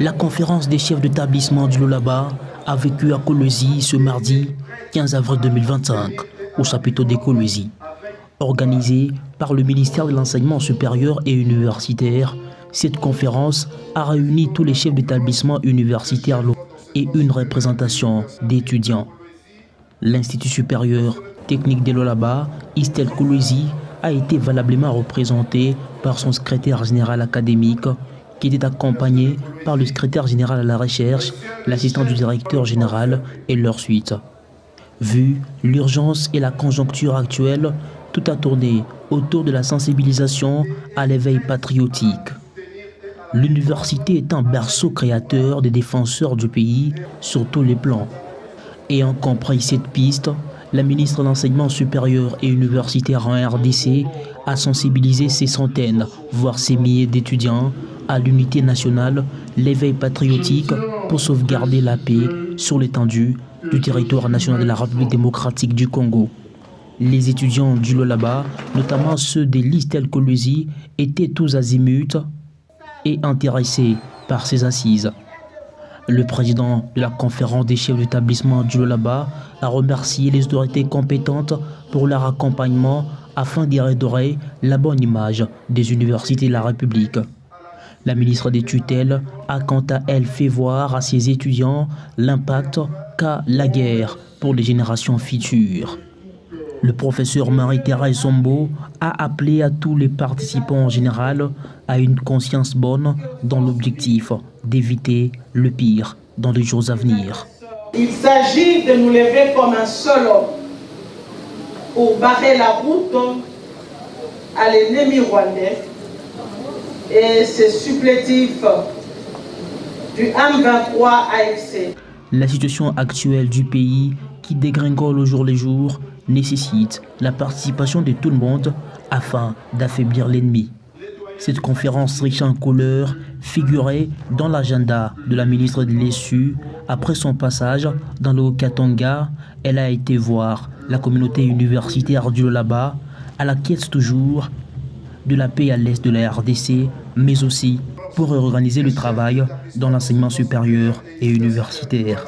La conférence des chefs d'établissement du Lualaba a vécu à Kolwezi ce mardi 15 avril 2025 au chapiteau des Kolwezi. Organisée par le ministère de l'Enseignement supérieur et universitaire, cette conférence a réuni tous les chefs d'établissement universitaires et une représentation d'étudiants. L'Institut supérieur technique de Lualaba, Istel Kolwezi, a été valablement représenté par son secrétaire général académique, qui était accompagné par le secrétaire général à la recherche, l'assistant du directeur général et leur suite. Vu l'urgence et la conjoncture actuelle, tout a tourné autour de la sensibilisation à l'éveil patriotique. L'université est un berceau créateur des défenseurs du pays sur tous les plans. Ayant compris cette piste, la ministre de l'Enseignement supérieur et universitaire en RDC a sensibilisé ses centaines, voire ses milliers d'étudiants à l'unité nationale, l'éveil patriotique pour sauvegarder la paix sur l'étendue du territoire national de la République démocratique du Congo. Les étudiants du Lualaba, notamment ceux des l'Istel Kolwezi, étaient tous azimuts et intéressés par ces assises. Le président de la conférence des chefs d'établissement du Lualaba a remercié les autorités compétentes pour leur accompagnement afin d'y redorer la bonne image des universités de la République. La ministre des tutelles a quant à elle fait voir à ses étudiants l'impact qu'a la guerre pour les générations futures. Le professeur Marie-Thérèse Sombo a appelé à tous les participants en général à une conscience bonne dans l'objectif d'éviter le pire dans les jours à venir. Il s'agit de nous lever comme un seul homme pour barrer la route à l'ennemi rwandais et ses supplétifs du M23 AFC. La situation actuelle du pays qui dégringole au jour le jour nécessite la participation de tout le monde afin d'affaiblir l'ennemi. Cette conférence riche en couleurs figurait dans l'agenda de la ministre de l'ESU. Après son passage dans le Haut-Katanga, elle a été voir la communauté universitaire du Lualaba à la quête toujours de la paix à l'est de la RDC, mais aussi pour réorganiser le travail dans l'enseignement supérieur et universitaire.